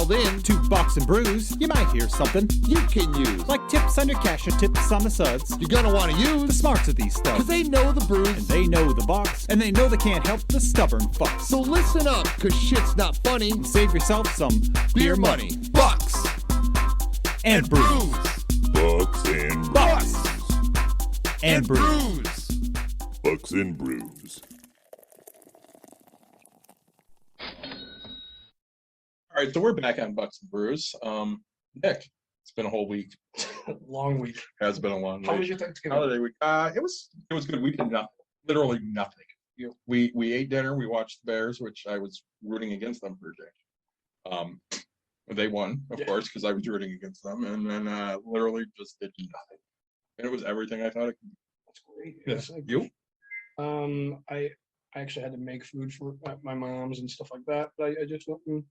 dialed in to Box and Brews, you might hear something you can use. Like tips on your cash or tips on the suds. You're gonna want to use the smarts of these stuff. Cause they know the brews, and they know the box, and they know they can't help the stubborn fucks. So listen up, cause shit's not funny. And save yourself some beer money. Bucks and brews. Bucks and Bucks and brews. Bucks and Brews. All right, so we're back on Bucks and Brews. Nick, it's been a whole week. Long week. It has been a long week. How was your Thanksgiving? Holiday week. It was good. We did nothing. Literally nothing. We ate dinner. We watched the Bears, which I was rooting against them for a change. They won, of course, because I was rooting against them, and then literally just did nothing. And it was everything I thought it could be. That's great. Yes. Like, You? I actually had to make food for my mom's and stuff like that. But I just went and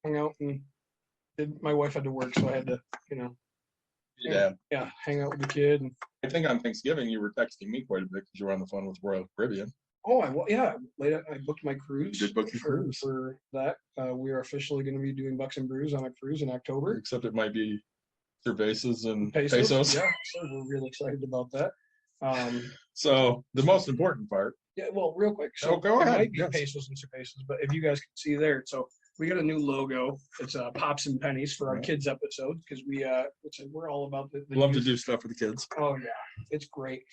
hung out and my wife had to work, so I had to, Yeah. hang out with the kid. And I think on Thanksgiving you were texting me quite a bit because you were on the phone with Royal Caribbean. I booked my cruise. You did book your cruise. For that. We are officially going to be doing Bucks and Brews on a cruise in October. Except it might be cervezas and Pesos. pesos. Yeah, so we're really excited about that. So the most important part. Yeah, well, real quick. So go ahead. It might be Yes. pesos and cervezas, but if you guys can see there, so we got a new logo. It's Pops and Pennies for our kids episode because we're all about the Love to youth. do stuff for the kids. Oh yeah, it's great.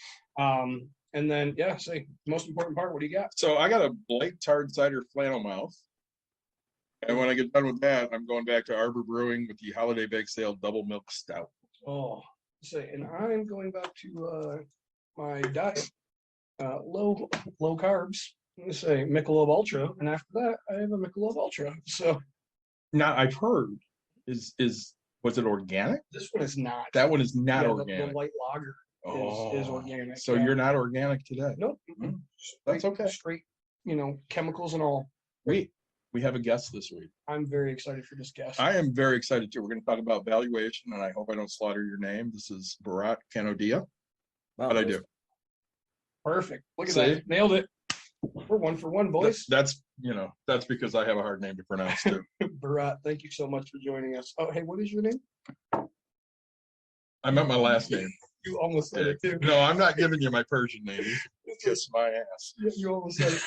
And then most important part. What do you got? So I got a light hard cider flannel mouth. And when I get done with that, I'm going back to Arbor Brewing with the Holiday Bake Sale Double Milk Stout. Oh, and I'm going back to my diet, low carbs. I'm gonna say Michelob Ultra, and after that, I have a Michelob Ultra. So Now I've heard was it organic? this one is not. That one is not Yeah, organic. The white lager is organic. So you're not organic today. Nope. That's okay. Straight, chemicals and all. We have a guest this week. I'm very excited for this guest. I am very excited too. We're going to talk about valuation, and I hope I don't slaughter your name. This is Bharat Kanodia. Wow, How'd I do? Perfect. Look at See? that. Nailed it. We're 1 for 1, boys. That's because I have a hard name to pronounce too. Bharat, thank you so much for joining us. Oh, hey, what is your name? I meant my last name. You almost said it too. No, I'm not giving you my Persian name. Kiss my ass. Yeah, you almost said it.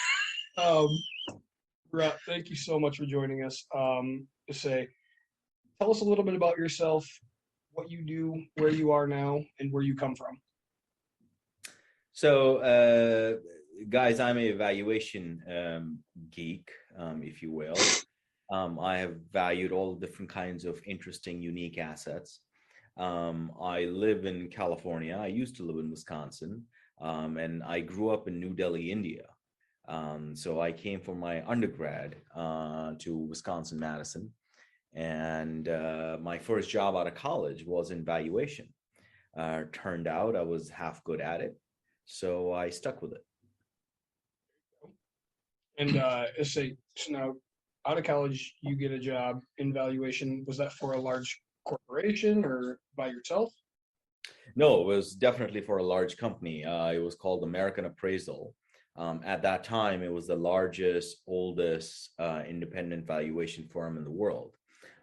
Bharat, thank you so much for joining us. Tell us a little bit about yourself, what you do, where you are now, and where you come from. So, guys, I'm a valuation geek, if you will. I have valued all different kinds of interesting, unique assets. I live in California. I used to live in Wisconsin, and I grew up in New Delhi, India. So I came for my undergrad to Wisconsin-Madison, and my first job out of college was in valuation. Turned out I was half good at it, so I stuck with it. And so now, out of college, you get a job in valuation. Was that for a large corporation or by yourself? No, it was definitely for a large company. It was called American Appraisal. At that time, it was the largest, oldest independent valuation firm in the world.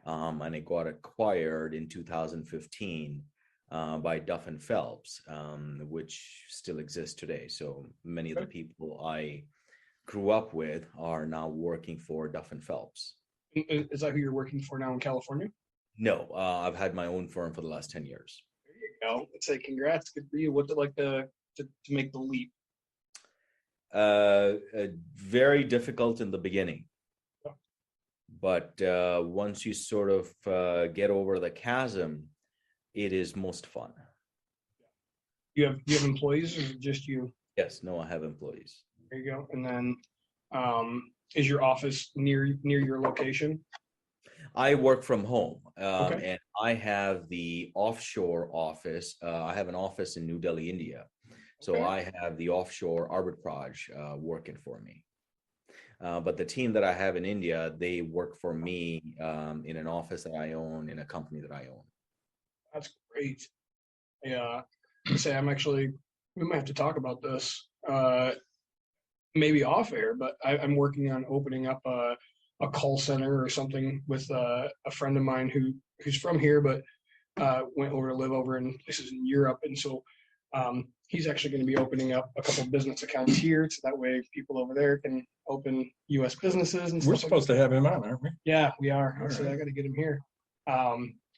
And it got acquired in 2015 by Duff & Phelps, which still exists today. So many of the people I grew up with are now working for Duff & Phelps. Is that who you're working for now in California? No, I've had my own firm for the last 10 years. There you go. Let's say congrats. Good for you. What's it like to make the leap? Very difficult in the beginning. But once you sort of get over the chasm, it is most fun. You have employees or just you? Yes, no, I have employees. There you go. And then is your office near your location? I work from home, Okay. and I have the offshore office. I have an office in New Delhi, India. So Okay. I have the offshore arbitrage working for me. But the team that I have in India, they work for me in an office that I own, in a company that I own. That's great. Yeah. We might have to talk about this maybe off air, but I'm working on opening up a call center or something with a friend of mine who's from here, but went over to live over in places in Europe. And so he's actually going to be opening up a couple of business accounts here. So that way people over there can open US businesses and stuff. We're supposed to have him on, aren't we? Yeah, we are. All So right. I got to get him here.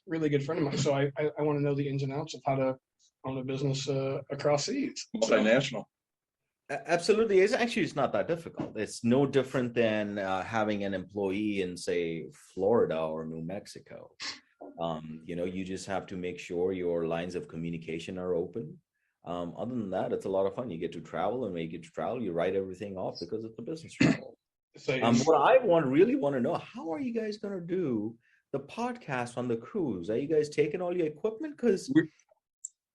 Really good friend of mine. So I want to know the ins and outs of how to own a business across seas. Multinational. Absolutely. It's not that difficult. It's no different than having an employee in, say, Florida or New Mexico. You just have to make sure your lines of communication are open. Other than that, it's a lot of fun. You get to travel, and when you get to travel, you write everything off because it's a business travel. So, What I really want to know, how are you guys going to do the podcast on the cruise? Are you guys taking all your equipment? Because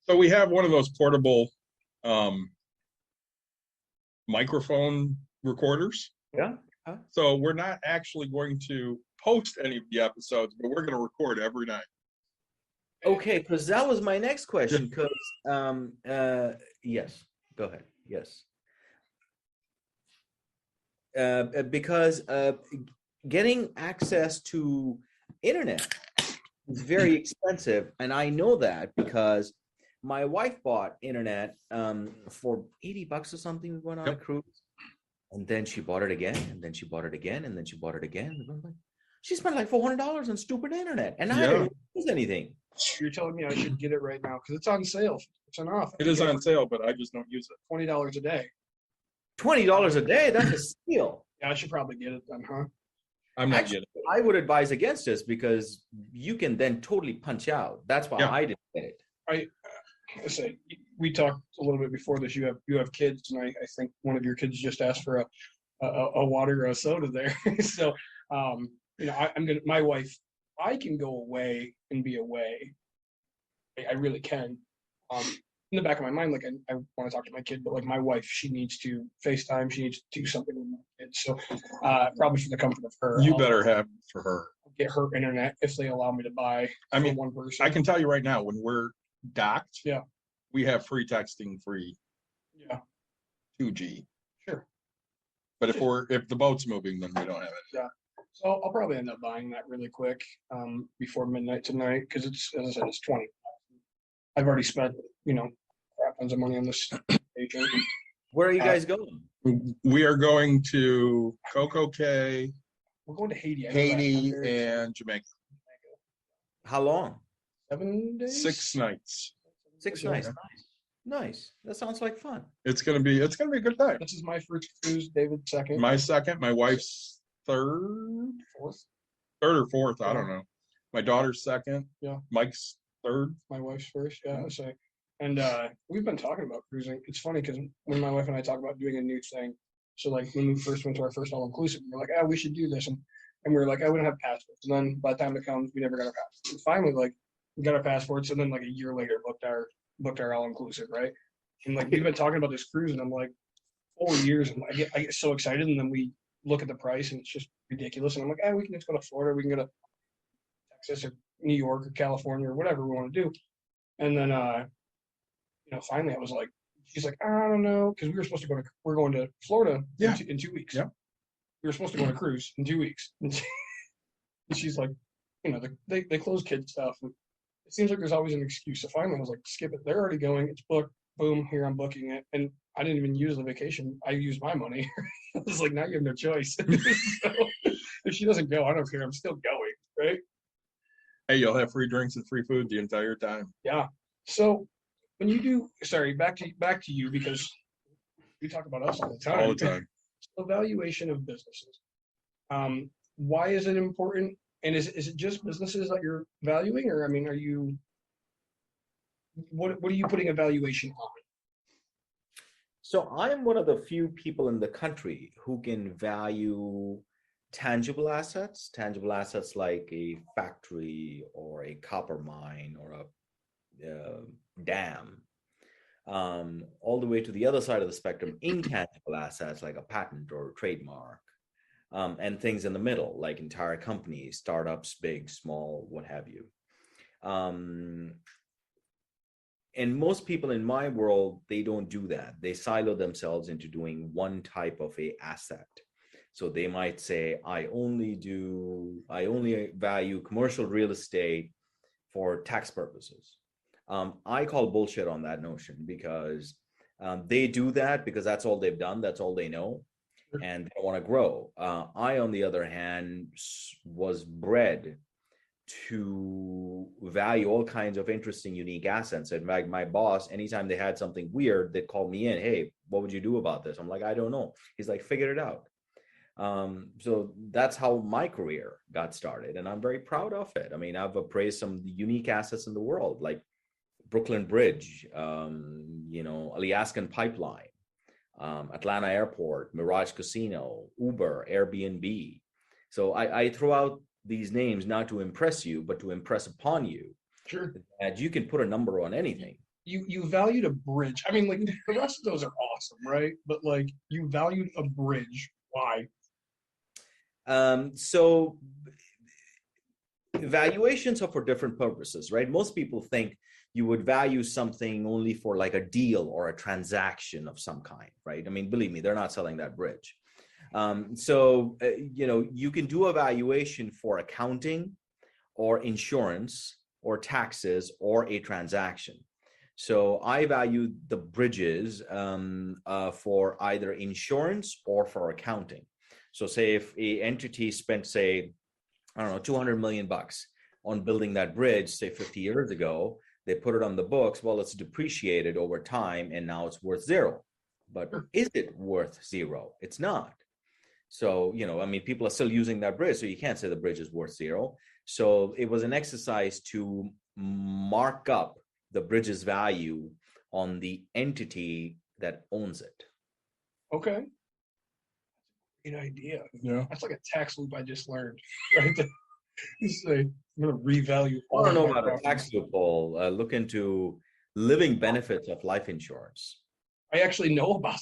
So we have one of those portable microphone recorders. yeah. So we're not actually going to post any of the episodes, but we're going to record every night. Okay, because that was my next question. Because yes, go ahead. Yes, because getting access to internet is very expensive, and I know that because my wife bought internet for $80 or something. We went on a cruise, and then she bought it again, and then she bought it again, and then she bought it again. She spent like $400 on stupid internet, and I didn't use anything. you're telling me I should get it right now because it's on sale. It's an offer. It is on sale, but I just don't use it. $20 a day. $20 a day, that's a steal. Yeah, I should probably get it then, huh? I'm not Actually, getting it. I would advise against this because you can then totally punch out. That's why I didn't get it. I say we talked a little bit before this. You have kids, and I think one of your kids just asked for a water or a soda there. So my wife, I can go away and be away. I really can. In the back of my mind, like I want to talk to my kid, but like my wife, she needs to FaceTime. She needs to do something with my kids. So probably for the comfort of her, You better have for her. get her internet if they allow me to buy. I mean, one person. I can tell you right now, when we're docked, Yeah. we have free texting, free Yeah, 2G. sure. But if the boat's moving, then we don't have it. Yeah. So I'll probably end up buying that really quick before midnight tonight because it's, as I said, it's 20. I've already spent, crap tons of money on this agent. Where are you guys going? We are going to Coco Cay, We're going to Haiti. I know Haiti, that. and Jamaica. How long? 7 days. 6 nights. 6 Yeah. nights. Nice. That sounds like fun. It's gonna be a good time. This is my first cruise. David's second. My second, my wife's third or fourth. I don't know. My daughter's second. Yeah. Mike's third. My wife's first. Yeah, I say. And we've been talking about cruising. It's funny because when my wife and I talk about doing a new thing, so like when we first went to our first all-inclusive, we were like, we should do this. And we were like, we don't have passports. And then by the time it comes, we never got our passports. And finally, like, we got our passports, and then like a year later, booked our all-inclusive, right? And like we've been talking about this cruise, and I'm like, 4 years, and I get so excited, and then we look at the price, and it's just ridiculous. And I'm like, we can just go to Florida, we can go to Texas or New York or California or whatever we want to do. And then finally I was like, she's like, I don't know, because we're going to Florida in 2 weeks. Yeah. We were supposed to go on a cruise in 2 weeks. And she's like, they close kid stuff. And it seems like there's always an excuse. So finally I was like, skip it. They're already going. It's booked. Boom, here I'm booking it. And I didn't even use the vacation. I used my money. I was like, now you have no choice. So if she doesn't go, I don't care. I'm still going, right? Hey, you'll have free drinks and free food the entire time. Yeah. So when you do, back to you, because we talk about us all the time. All the time. Evaluation of businesses. Why is it important? And is it just businesses that you're valuing, or are you? What are you putting evaluation on? So I'm one of the few people in the country who can value tangible assets like a factory or a copper mine or a dam, all the way to the other side of the spectrum, intangible assets like a patent or a trademark, and things in the middle like entire companies, startups, big, small, what have you. And most people in my world, they don't do that. They silo themselves into doing one type of a asset. So they might say, I only value commercial real estate for tax purposes. I call bullshit on that notion because they do that because that's all they've done. That's all they know. And they want to grow. I, on the other hand, was bred to value all kinds of interesting, unique assets. And my boss, anytime they had something weird, they'd call me in. Hey, what would you do about this? I'm like, I don't know. He's like, figure it out. So that's how my career got started. And I'm very proud of it. I mean, I've appraised some unique assets in the world, like Brooklyn Bridge, Alaskan Pipeline, Atlanta Airport, Mirage Casino, Uber, Airbnb. So I throw out these names not to impress you, but to impress upon you. Sure. And you can put a number on anything. You valued a bridge. I mean, like the rest of those are awesome, right? But like you valued a bridge. Why? So valuations are for different purposes, right? Most people think you would value something only for like a deal or a transaction of some kind, right? I mean, believe me, they're not selling that bridge. You can do a valuation for accounting or insurance or taxes or a transaction. So I value the bridges for either insurance or for accounting. So say if a entity spent, say, I don't know, 200 million bucks on building that bridge, say 50 years ago, they put it on the books. Well, it's depreciated over time and now it's worth zero. But is it worth zero? It's not. So, people are still using that bridge. So you can't say the bridge is worth zero. So it was an exercise to mark up the bridge's value on the entity that owns it. Okay. Great idea. Yeah. That's like a tax loop I just learned. Right there. You say, I'm going to revalue all I don't know of my about a tax properties. loophole. Look into living benefits of life insurance. I actually know about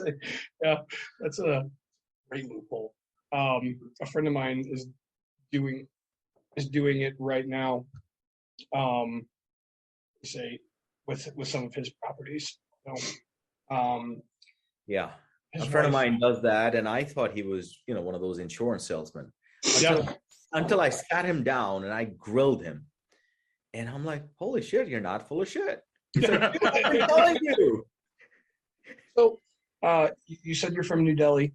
it. Yeah, that's a great loophole. A friend of mine is doing it right now. Say with some of his properties. So, Yeah. his A friend of wife- mine does that, and I thought he was, one of those insurance salesmen. Yeah. Until I sat him down and I grilled him. And I'm like, holy shit, you're not full of shit. He's like, I'm telling you. So, you said you're from New Delhi,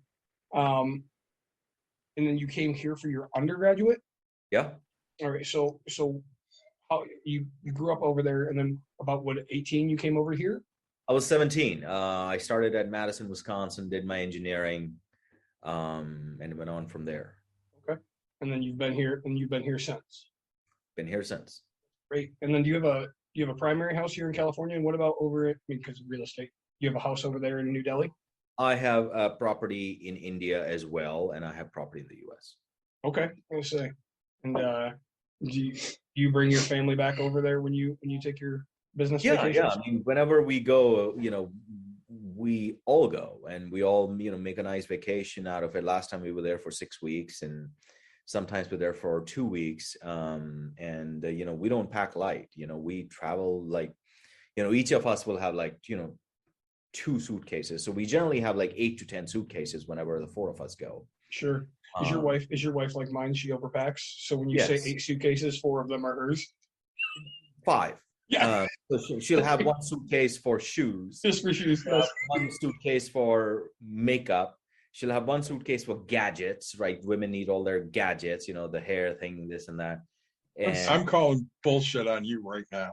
and then you came here for your undergraduate. Yeah. All right. So how you grew up over there, and then about 18 you came over here? I was 17. I started at Madison, Wisconsin, did my engineering, and went on from there. Okay. And then you've been here since. Been here since. Great. And then do you have a primary house here in California? And what about because of real estate? You have a house over there in New Delhi? I have a property in India as well, and I have property in the US. Okay. I was say. And do you bring your family back over there when you take your business vacations? Yeah. I mean, whenever we go, we all go and we all, make a nice vacation out of it. Last time we were there for 6 weeks, and sometimes we're there for 2 weeks. We don't pack light. We travel like, each of us will have like, 2 suitcases. So we generally have like 8 to 10 suitcases whenever the 4 of us go. Sure. Is your wife like mine? She overpacks. So when you Yes. say 8 suitcases, 4 of them are hers. 5. Yeah. So she'll have 1 suitcase for shoes, Just for shoes. 1 suitcase for makeup. She'll have 1 suitcase for gadgets, right? Women need all their gadgets, the hair thing, this and that. And I'm calling bullshit on you right now.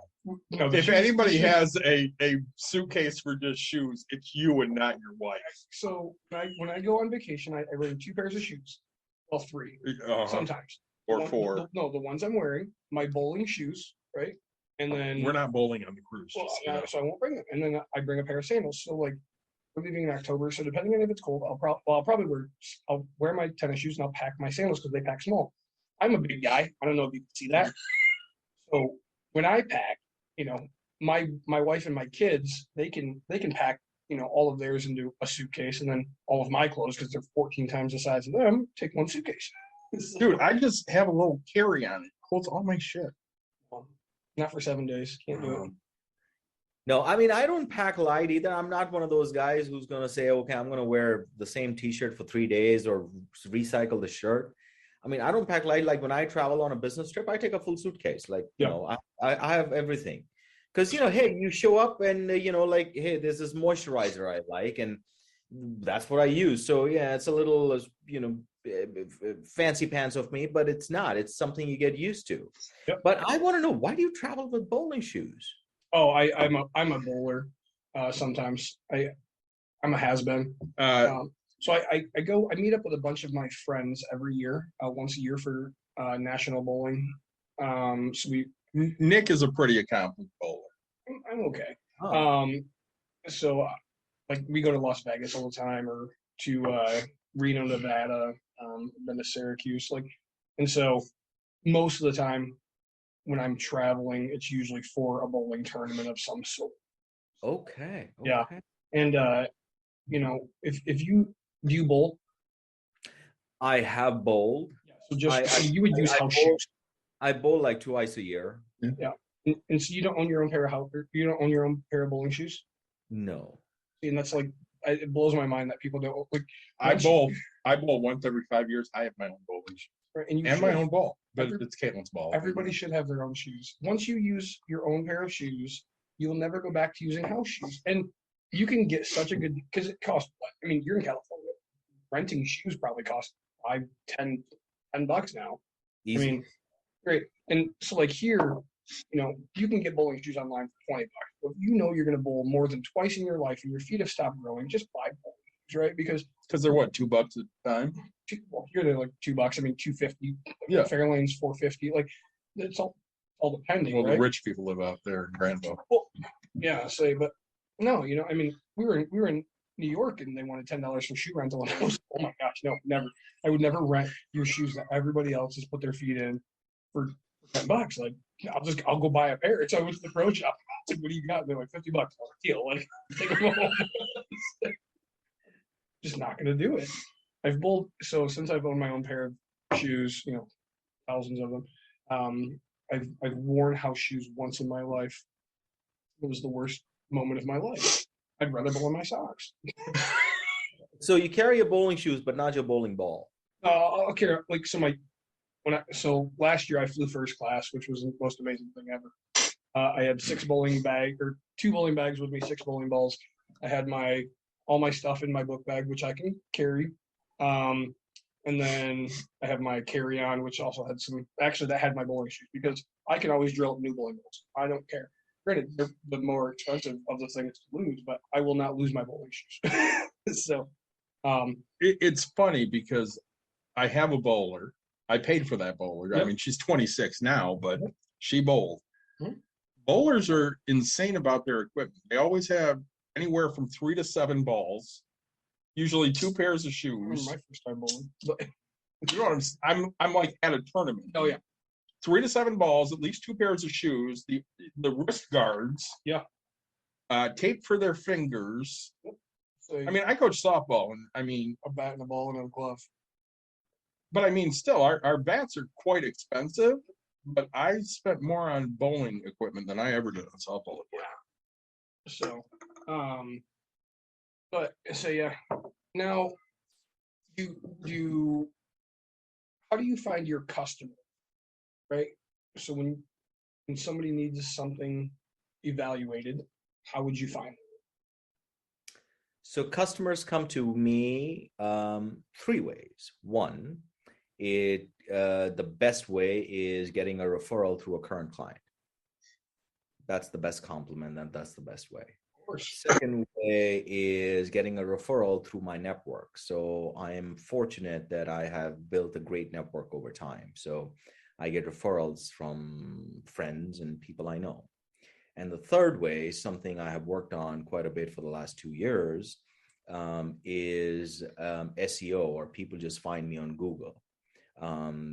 No, If anybody has a suitcase for just shoes, it's you and not your wife. So when I go on vacation, I bring 2 pairs of shoes. Well, 3 sometimes. Or 4. No, the ones I'm wearing, my bowling shoes, right? And then We're not bowling on the cruise. well, just, you know. so I won't bring them. And then I bring a pair of sandals. So like we're leaving in October, so depending on if it's cold, I'll wear my tennis shoes and I'll pack my sandals because they pack small. I'm a big guy. I don't know if you can see that. So when I pack, my wife and my kids, they can pack, all of theirs into a suitcase, and then all of my clothes, because they're 14 times the size of them, take 1 suitcase. Dude, I just have a little carry on it. Holds all my shit. Not for 7 days. Can't do it. No, I mean, I don't pack light either. I'm not one of those guys who's going to say, okay, I'm going to wear the same t-shirt for 3 days or recycle the shirt. I mean, I don't pack light. Like when I travel on a business trip, I take a full suitcase. Like, Yeah. I have everything. Because, hey, you show up and, like, hey, there's this moisturizer I like, and that's what I use. So, yeah, it's a little, fancy pants of me, but it's not. It's something you get used to. Yep. But I want to know, why do you travel with bowling shoes? Oh, I'm a bowler. Sometimes I'm a has-been. So I meet up with a bunch of my friends every year, once a year for national bowling. So Nick is a pretty accomplished bowler. I'm okay. Oh. So like we go to Las Vegas all the time, or to Reno, Nevada. Been to Syracuse, and so most of the time when I'm traveling, it's usually for a bowling tournament of some sort. Okay. Yeah. And if you bowl, I have bowled. so you would use house bowl, shoes. I bowl like twice a year. Yeah. And so you don't own your own pair of you don't own your own pair of bowling shoes. No. And that's it blows my mind that people don't like. I bowl once every 5 years. I have my own bowling shoes Right, and my own ball, but it's Caitlin's ball. Everybody should have their own shoes. Once you use your own pair of shoes, you'll never go back to using house shoes. And you can get such a good, because it costs, I mean, you're in California. Renting shoes probably cost $10 now. Easy. I mean, great. And so like here, you can get bowling shoes online for $20. But if you're going to bowl more than twice in your life and your feet have stopped growing, just buy bowling shoes, right? Because they're what, $2 at a time? Well, here they're like $2. I mean, $2.50. Yeah. Fairlane's $4.50. Like it's all depending. Well, right? the rich people live out there in Granville. Well, yeah, but no, I mean, we were in New York and they wanted $10 for shoe rental, and I was, oh my gosh, no, never. I would never rent your shoes that everybody else has put their feet in for $10. Like, I'll go buy a pair. So I went to the pro shop. I was like, what do you got? And they're like $50. I was like, deal. Like, take them home. Just not gonna do it. I've bowled, so since I've owned my own pair of shoes, thousands of them. I've worn house shoes once in my life. It was the worst moment of my life. I'd rather bowl in my socks. So you carry your bowling shoes, but not your bowling ball. I'll carry so last year I flew first class, which was the most amazing thing ever. I had 2 bowling bags with me, 6 bowling balls. I had all my stuff in my book bag, which I can carry. And then I have my carry-on, which also had that had my bowling shoes, because I can always drill up new bowling balls. I don't care. Granted, they're the more expensive of the things to lose, but I will not lose my bowling shoes. So, it's funny because I have a bowler. I paid for that bowler. Yep. I mean, she's 26 now, but she bowled. Mhm. Bowlers are insane about their equipment. They always have anywhere from 3 to 7 balls, usually 2 pairs of shoes. my first time bowling. But, You know what I'm like at a tournament. oh yeah. 3 to 7 balls, at least 2 pairs of shoes, the wrist guards. Yeah. Tape for their fingers. So I mean, I coach softball, and I mean, a bat and a ball and a glove. but I mean, still, our bats are quite expensive. But I spent more on bowling equipment than I ever did on softball equipment. So, but so yeah. Now, how do you find your customer, right? So when somebody needs something evaluated, how would you find it? So customers come to me 3 ways. One, the best way is getting a referral through a current client. That's the best compliment, and that's the best way. Of course. Second way is getting a referral through my network. So I am fortunate that I have built a great network over time. So I get referrals from friends and people I know. And the third way, something I have worked on quite a bit for the last 2 years, is SEO, or people just find me on Google.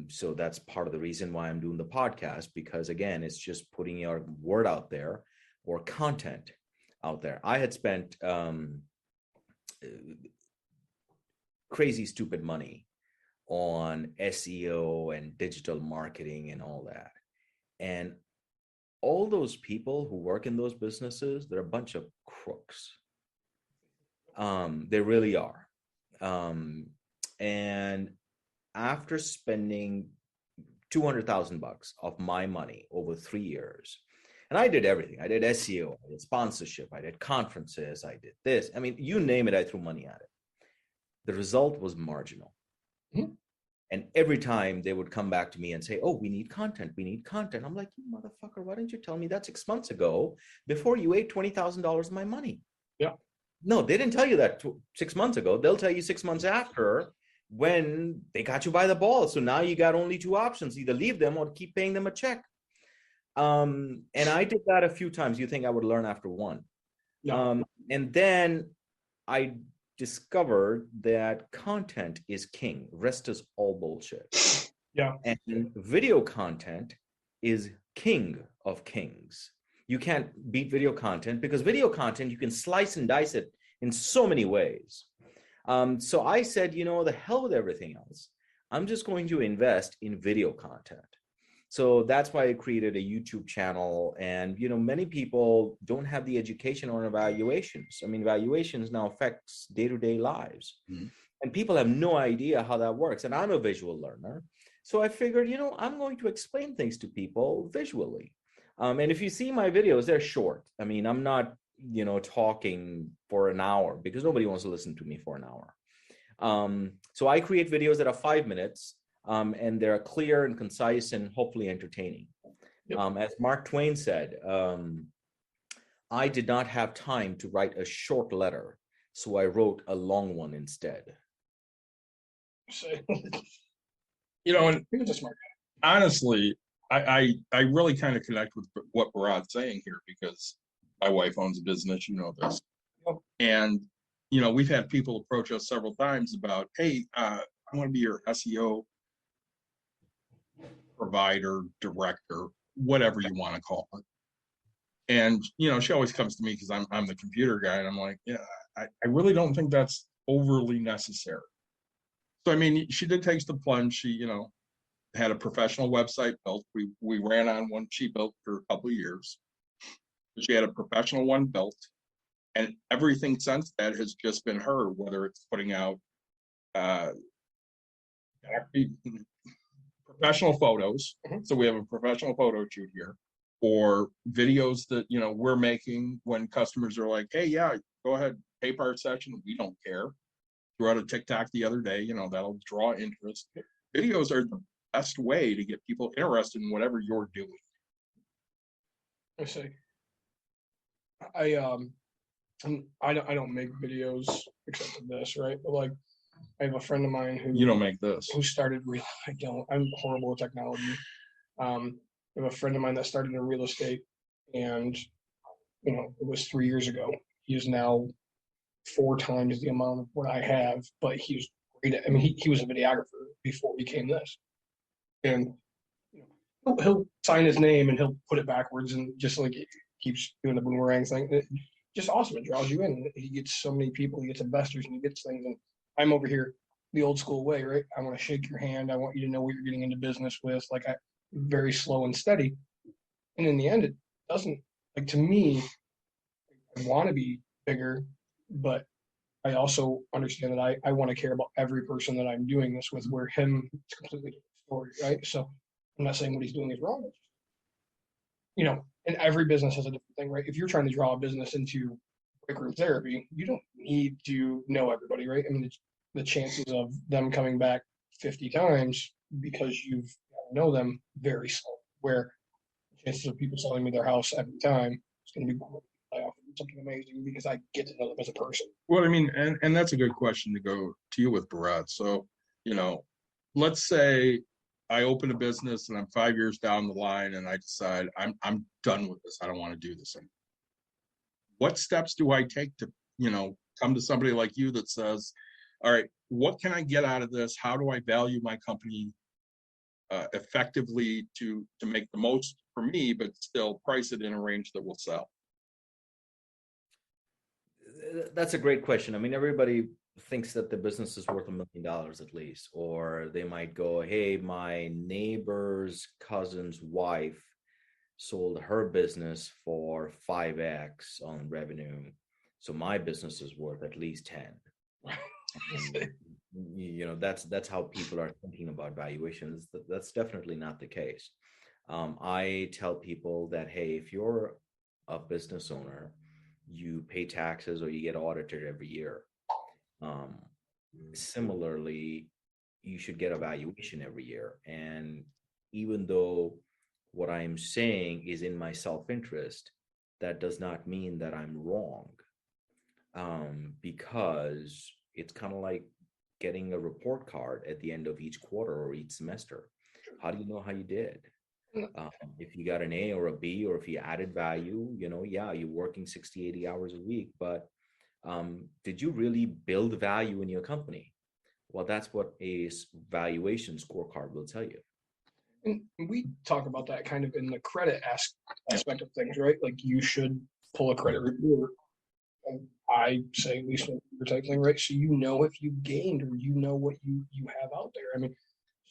So that's part of the reason why I'm doing the podcast, because again, it's just putting your word out there or content out there. I had spent crazy stupid money on SEO and digital marketing and all that. And all those people who work in those businesses, they're a bunch of crooks. They really are. And after spending $200,000 of my money over 3 years, and I did everything. I did SEO, I did sponsorship, I did conferences, I did this. I mean, you name it, I threw money at it. The result was marginal. Mhm. And every time they would come back to me and say, "Oh, we need content. We need content." I'm like, "You motherfucker, why didn't you tell me that 6 months ago before you ate $20,000 of my money?" Yeah. No, they didn't tell you that 6 months ago. They'll tell you 6 months after when they got you by the ball. So now you got only two options: either leave them or keep paying them a check. And I did that a few times. You think I would learn after one? No. And then I discovered that content is king. Rest is all bullshit. Yeah. And video content is king of kings. You can't beat video content because video content, you can slice and dice it in so many ways. So I said, the hell with everything else. I'm just going to invest in video content. So that's why I created a YouTube channel. And, many people don't have the education on evaluations. I mean, valuations now affects day-to-day lives. Mhm. And people have no idea how that works. And I'm a visual learner. So I figured, I'm going to explain things to people visually. And if you see my videos, they're short. I mean, I'm not, talking for an hour because nobody wants to listen to me for an hour. So I create videos that are 5 minutes. And they're clear and concise and hopefully entertaining. Yep. As Mark Twain said, I did not have time to write a short letter, so I wrote a long one instead. So, And he was a smart honestly, I really kind of connect with what Bharat's saying here because my wife owns a business, this. Yep. And, we've had people approach us several times about, hey, I want to be your SEO provider, director, whatever you want to call it. And, she always comes to me because I'm the computer guy. And I'm like, yeah, I really don't think that's overly necessary. So, I mean, she did take the plunge. She, had a professional website built. We ran on one she built for a couple of years. She had a professional one built. And everything since that has just been her, whether it's putting out professional photos. Mhm. So we have a professional photo shoot here, or videos that we're making when customers are like, "Hey, yeah, go ahead, pay for our session. We don't care." Threw out a TikTok the other day. That'll draw interest. Videos are the best way to get people interested in whatever you're doing. I say, I don't make videos except for this, right? But like, I have a friend of mine who You don't make this. who started real. I'm horrible at technology. I have a friend of mine that started in real estate, and it was 3 years ago. He is now 4 times the amount of what I have, but he was great at. I mean, he was a videographer before he became this, and he'll sign his name and he'll put it backwards and just like it keeps doing the boomerang thing. Just awesome. It draws you in. He gets so many people. He gets investors and he gets things. And I'm over here the old school way, right? I want to shake your hand. I want you to know what you're getting into business with. Like very slow and steady. And in the end, it doesn't. Like to me, I want to be bigger, but I also understand that I want to care about every person that I'm doing this with. Where him, it's a completely different story, right? So I'm not saying what he's doing is wrong. And every business has a different thing, right? If you're trying to draw a business into break room therapy, you don't need to know everybody, right? I mean, the chances of them coming back 50 times because you've got to know them very slow. Where the chances of people selling me their house every time is going to be something amazing because I get to know them as a person. Well, I mean, and that's a good question to go to you with, Bharat. So, let's say I open a business and I'm 5 years down the line and I decide I'm done with this. I don't want to do this anymore. What steps do I take to, come to somebody like you that says, all right, what can I get out of this? How do I value my company effectively to make the most for me, but still price it in a range that will sell? That's a great question. I mean, everybody thinks that the business is worth $1 million at least, or they might go, hey, my neighbor's cousin's wife sold her business for 5x on revenue. So my business is worth at least 10. And, that's how people are thinking about valuations. That's definitely not the case. I tell people that, hey, if you're a business owner, you pay taxes or you get audited every year. Similarly, you should get a valuation every year. And even though what I'm saying is in my self-interest, that does not mean that I'm wrong, because it's kind of like getting a report card at the end of each quarter or each semester. How do you know how you did? If you got an A or a B, or if you added value, yeah, you're working 60, 80 hours a week, but did you really build value in your company? Well, that's what a valuation scorecard will tell you. And we talk about that kind of in the credit aspect of things, right? Like you should pull a credit report. And I say at least a type thing, right? So you know if you gained or what you have out there. I mean,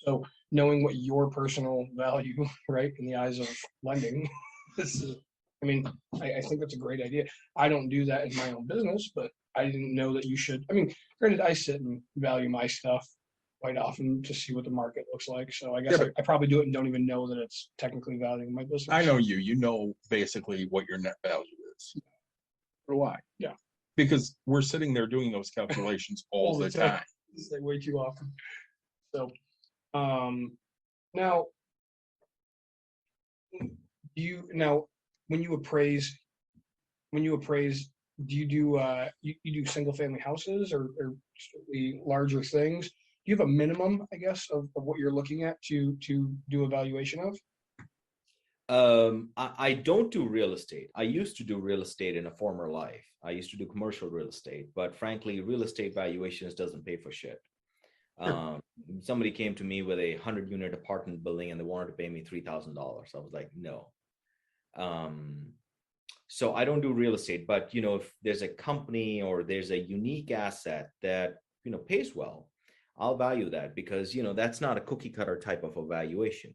so knowing what your personal value, right, in the eyes of lending, this is, I mean, I think that's a great idea. I don't do that in my own business, but I didn't know that you should. I mean, granted, I sit and value my stuff quite often to see what the market looks like. So I guess I probably do it and don't even know that it's technically valuing my business. I know you know basically what your net value is. For why? Yeah. Because we're sitting there doing those calculations all the time. It's like way too often. So now when you appraise, do you do you do single family houses or strictly larger things? Do you have a minimum, I guess, of what you're looking at to do a valuation of? I don't do real estate. I used to do real estate in a former life. I used to do commercial real estate, but frankly, real estate valuations doesn't pay for shit. Somebody came to me with a 100-unit apartment building and they wanted to pay me $3,000. I was like, no. So I don't do real estate, but if there's a company or there's a unique asset that pays well, I'll value that, because that's not a cookie cutter type of a valuation.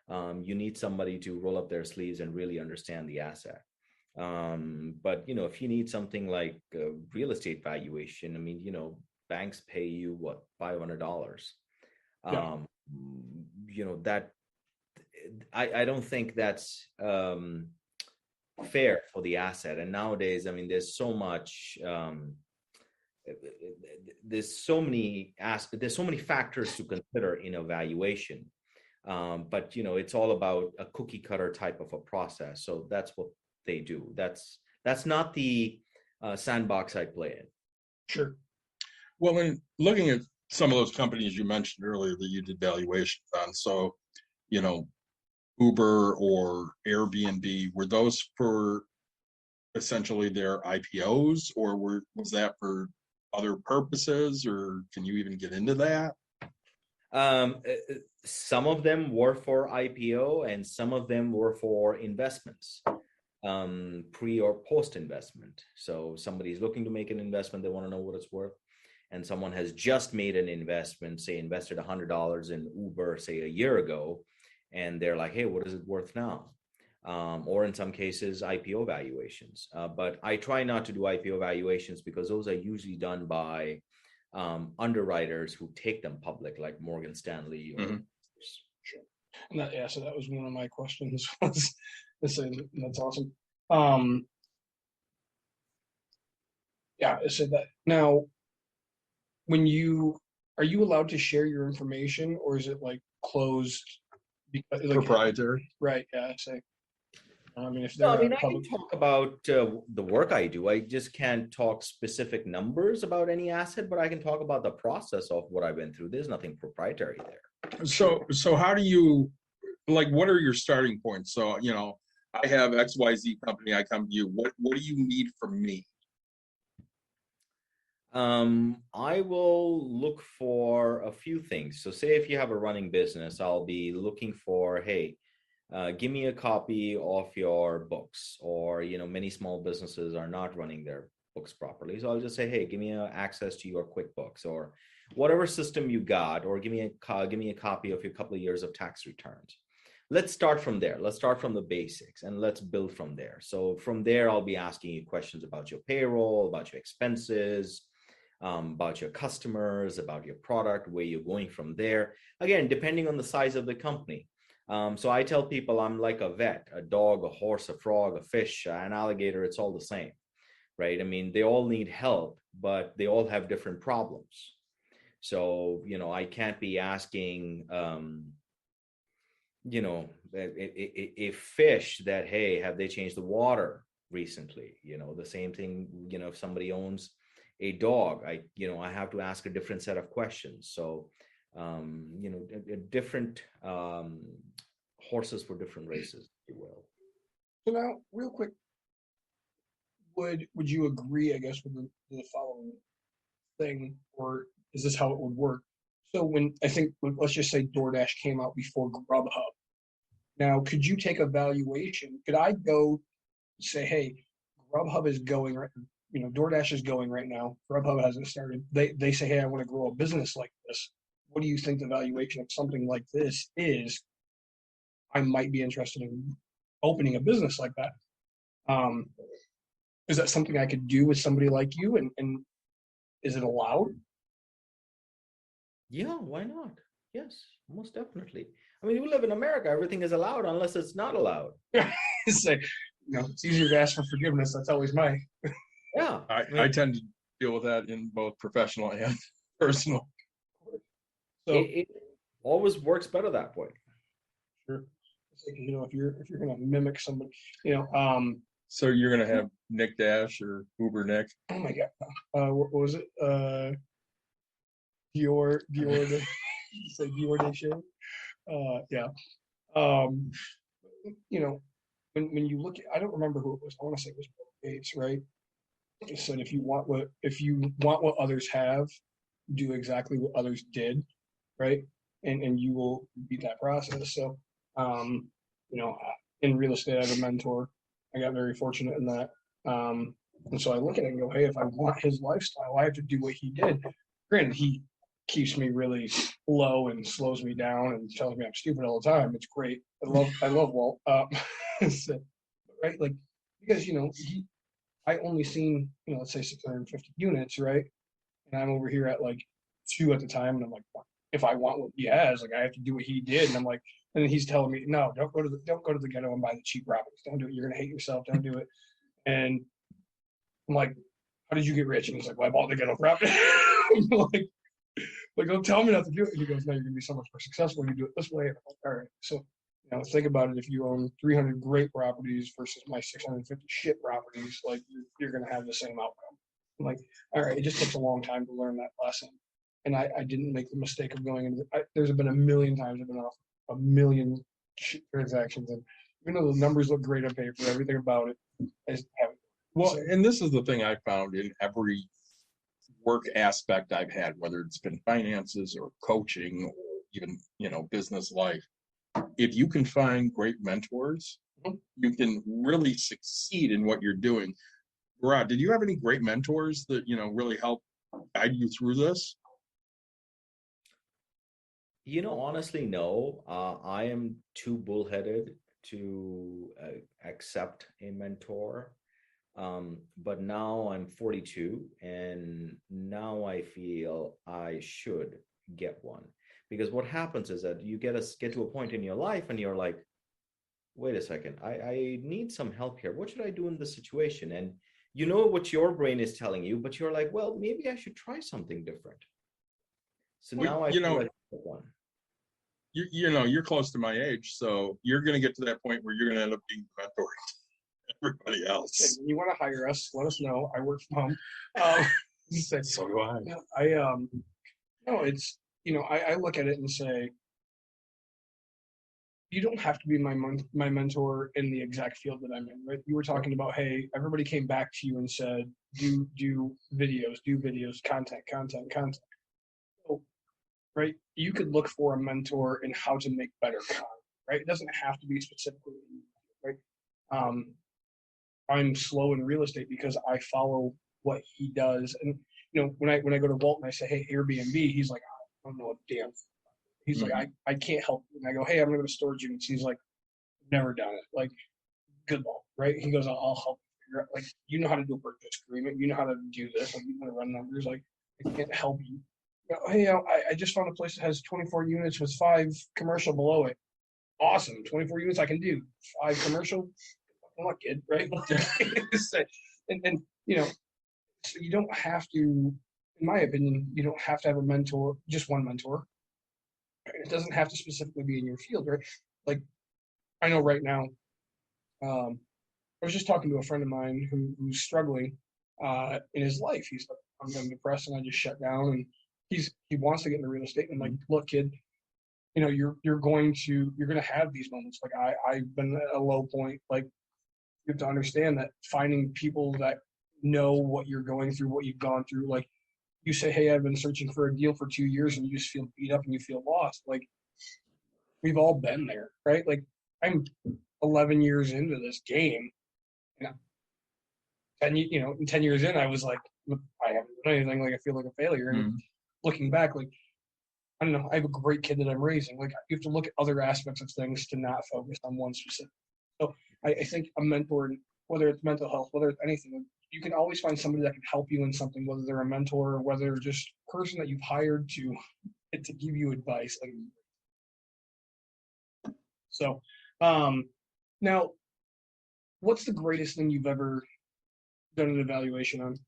You need somebody to roll up their sleeves and really understand the asset. But if you need something like real estate valuation, I mean, banks pay you what, $500. Yeah. That I don't think that's fair for the asset. And nowadays, I mean, there's so much. There's so many factors to consider in a valuation. But it's all about a cookie cutter type of a process. So that's what they do. That's not the sandbox I play in. Sure. Well, in looking at some of those companies you mentioned earlier that you did valuations on, so Uber or Airbnb, were those for essentially their IPOs, or was that for other purposes, or can you even get into that? Some of them were for IPO and some of them were for investments, pre or post investment. So somebody's looking to make an investment, they want to know what it's worth. And someone has just made an investment, say invested $100 in Uber, say a year ago, and they're like, hey, what is it worth now? Or in some cases, IPO valuations. But I try not to do IPO valuations because those are usually done by underwriters who take them public, like Morgan Stanley. Or Sure. And so that was one of my questions. That's awesome. So that now, are you allowed to share your information, or is it like closed? Proprietary, right? Yeah. So I mean, if I can talk about the work I do. I just can't talk specific numbers about any asset, but I can talk about the process of what I went through. There's nothing proprietary there. So how do you, what are your starting points? So, I have XYZ company, I come to you. What do you need from me? I will look for a few things. So say if you have a running business, I'll be looking for, hey, give me a copy of your books, or many small businesses are not running their books properly, so I'll just say, hey, give me access to your QuickBooks or whatever system you got, or give me a copy of your couple of years of tax returns. let's start from there. Let's start from the basics and let's build from there. So from there, I'll be asking you questions about your payroll, about your expenses, about your customers, about your product, where you're going from there. Again, depending on the size of the company. So I tell people I'm like a vet, a dog, a horse, a frog, a fish, an alligator, it's all the same, right? I mean, they all need help, but they all have different problems. So, I can't be asking, a fish that, hey, have they changed the water recently? The same thing, if somebody owns a dog, I have to ask a different set of questions. So, different horses for different races, if you will. So now, real quick, would you agree, I guess, with the following thing, or is this how it would work? So let's just say DoorDash came out before Grubhub. Now, could you take a valuation? Could I go say, hey, Grubhub is going right, DoorDash is going right now. Grubhub hasn't started. They say, hey, I want to grow a business like this. What do you think the valuation of something like this is? I might be interested in opening a business like that. Is that something I could do with somebody like you? And is it allowed? Yeah, why not? Yes, most definitely. I mean, we live in America. Everything is allowed unless it's not allowed. It's easier to ask for forgiveness. That's always my. Yeah. I tend to deal with that in both professional and personal. So it always works better that way. sure. It's like, if you're gonna mimic somebody, So you're gonna have Nick Dash or Uber Nick? oh my God, what was it? Dior de, say Dior de Shea. Yeah. When you look at, I don't remember who it was. I want to say it was Bill Gates, right? He said, if you want what others have, do exactly what others did, right? And you will beat that process. So, in real estate, I have a mentor. I got very fortunate in that. And so I look at it and go, hey, if I want his lifestyle, I have to do what he did. Granted, he keeps me really low and slows me down and tells me I'm stupid all the time. It's great. I love Walt. So, right? Like, because, I only seen, let's say 650 units, right? And I'm over here at like 2 at the time. And I'm like, if I want what he has, like I have to do what he did. And I'm like, and then he's telling me, no, don't go to the ghetto and buy the cheap properties. Don't do it. You're going to hate yourself. Don't do it. And I'm like, how did you get rich? And he's like, well, I bought the ghetto property. I'm like, don't tell me not to do it. And he goes, no, you're going to be so much more successful when you do it this way. And I'm like, all right. So, think about it. If you own 300 great properties versus my 650 shit properties, like you're going to have the same outcome. I'm like, all right, it just takes a long time to learn that lesson. And I didn't make the mistake of going into there's been a million times I've been off a million transactions. And even though the numbers look great on paper, everything about it, I just haven't. Well, and this is the thing I found in every work aspect I've had, whether it's been finances or coaching or even, business life. If you can find great mentors, you can really succeed in what you're doing. Bharat, did you have any great mentors that, really helped guide you through this? Honestly, no. I am too bullheaded to accept a mentor. But now I'm 42, and now I feel I should get one. Because what happens is that you get to a point in your life and you're like, wait a second, I need some help here. What should I do in this situation? And you know what your brain is telling you, but you're like, well, maybe I should try something different. So now I feel like one. You're close to my age, so you're going to get to that point where you're going to end up being the mentor to everybody else. When you want to hire us, let us know. I work from home. So do I. No, it's, I look at it and say, you don't have to be my mentor in the exact field that I'm in, right? You were talking about, hey, everybody came back to you and said, do videos, content. So, right? You could look for a mentor in how to make better content, right? It doesn't have to be specifically, right? I'm slow in real estate because I follow what he does. And, when I go to Walt and I say, hey, Airbnb, he's like, I don't know a damn. He's like, I can't help you. And I go, hey, I'm gonna go to storage units. He's like, never done it. Like, good luck, right? He goes, I'll help you figure out. Like, you know how to do a purchase agreement. You know how to do this. Like, you know how to run numbers. Like, I can't help you. You know, hey, I just found a place that has 24 units with 5 commercial below it. Awesome, 24 units I can do. 5 commercial. I'm not kid, right? and you know, so you don't have to, in my opinion, you don't have to have a mentor, just one mentor. It doesn't have to specifically be in your field, right? Like, I know right now, I was just talking to a friend of mine who's struggling in his life. He's like, I'm getting depressed and I just shut down. And he wants to get into real estate. And I'm like, look, kid, you know, you're going to have these moments. Like I've been at a low point. Like, you have to understand that finding people that know what you're going through, what you've gone through. Like, you say, hey, I've been searching for a deal for 2 years, and you just feel beat up and you feel lost. Like, we've all been there, right? Like, I'm 11 years into this game. You know, and 10 years in, I was like, I haven't done anything. Like, I feel like a failure. And looking back, like, I don't know, I have a great kid that I'm raising. Like, you have to look at other aspects of things to not focus on one specific. So I think a mentor, whether it's mental health, whether it's anything, you can always find somebody that can help you in something, whether they're a mentor or whether they're just a person that you've hired to give you advice. So, now, what's the greatest thing you've ever done an evaluation on?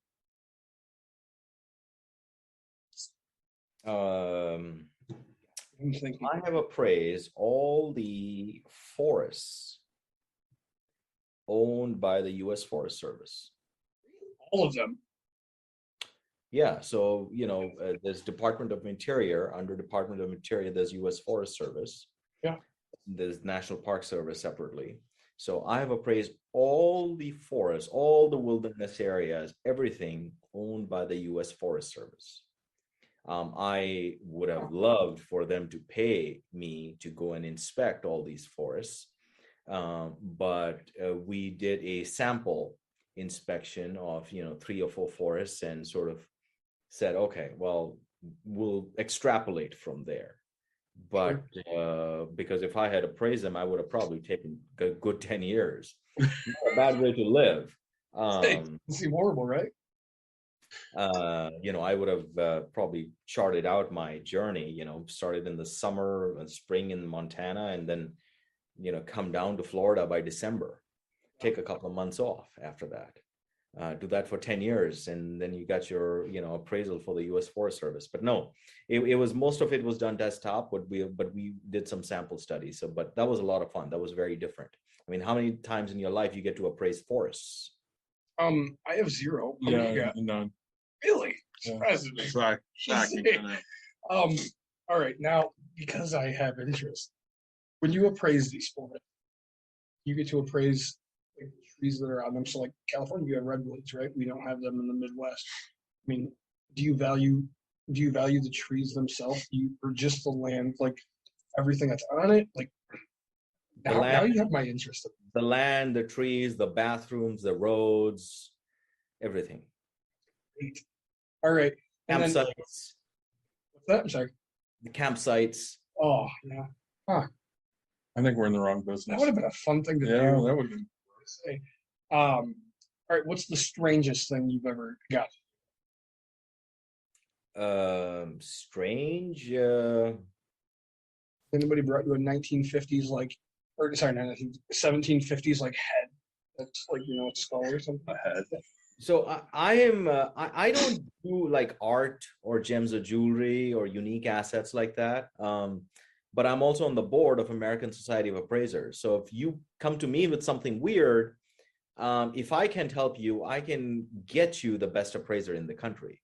I'm thinking. I have appraised all the forests owned by the U.S. Forest Service. All of them. Yeah, so there's Department of Interior. Under Department of Interior, there's U.S. Forest Service. Yeah. There's National Park Service separately. So I have appraised all the forests, all the wilderness areas, everything owned by the U.S. Forest Service. I would have loved for them to pay me to go and inspect all these forests, but we did a sample inspection of 3 or 4 forests and sort of said, okay, well, we'll extrapolate from there. But because if I had appraised them, I would have probably taken a good 10 years. Not a bad way to live. It seems horrible, right? I would have probably charted out my journey, started in the summer and spring in Montana, and then, come down to Florida by December, take a couple of months off after that, do that for 10 years. And then you got your, appraisal for the U.S. Forest Service. But no, it was, most of it was done desktop, but we did some sample studies. So, but that was a lot of fun. That was very different. I mean, how many times in your life you get to appraise forests? I have 0. Yeah, none. Really? Surprises me. Shocking. All right, now, because I have interest, when you appraise these forests, you get to appraise like the trees that are on them. So, like California, you have redwoods, right? We don't have them in the Midwest. I mean, do you value the trees themselves, or just the land, like everything that's on it? Like, now you have my interest. The land, the trees, the bathrooms, the roads, everything. Great. All right. Campsites. What's that? I'm sorry. The campsites. Oh, yeah. Huh. I think we're in the wrong That business. would have been a fun thing to do. Yeah, that would be. Say. All right. What's the strangest thing you've ever got? Strange. Anybody brought you a 1950s or sorry, not 1750s head that's a skull or something? A head. So I don't do like art or gems of jewelry or unique assets like that. But I'm also on the board of American Society of Appraisers. So if you come to me with something weird, if I can't help you, I can get you the best appraiser in the country.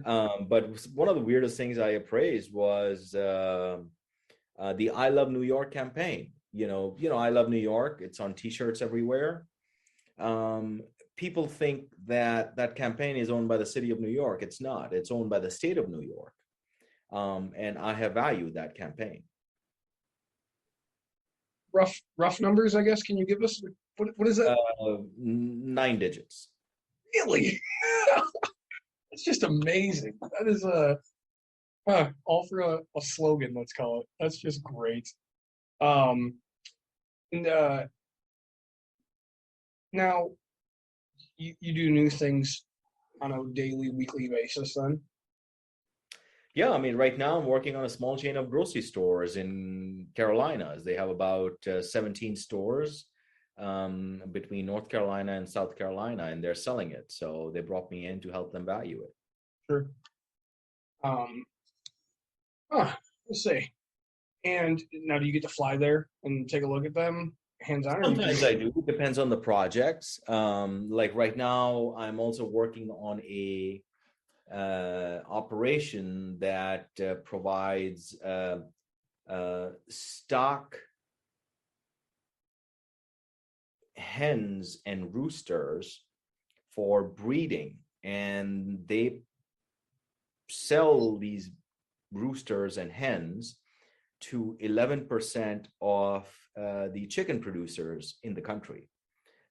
But one of the weirdest things I appraised was the I Love New York campaign. I Love New York. It's on T-shirts everywhere. People think that campaign is owned by the city of New York. It's not. It's owned by the state of New York. And I have valued that campaign. Rough numbers, I guess. Can you give us what is that? 9 digits. Really? It's just amazing. That is All for a slogan, let's call it. That's just great. Um, and now you do new things on a daily, weekly basis then? Yeah, I mean, right now I'm working on a small chain of grocery stores in Carolinas. They have about 17 stores between North Carolina and South Carolina, and they're selling it. So they brought me in to help them value it. Sure. Um, let's see. And now do you get to fly there and take a look at them hands on? Sometimes I do. Depends on the projects. Like right now, I'm also working on a operation that provides stock hens and roosters for breeding, and they sell these roosters and hens to 11% of the chicken producers in the country.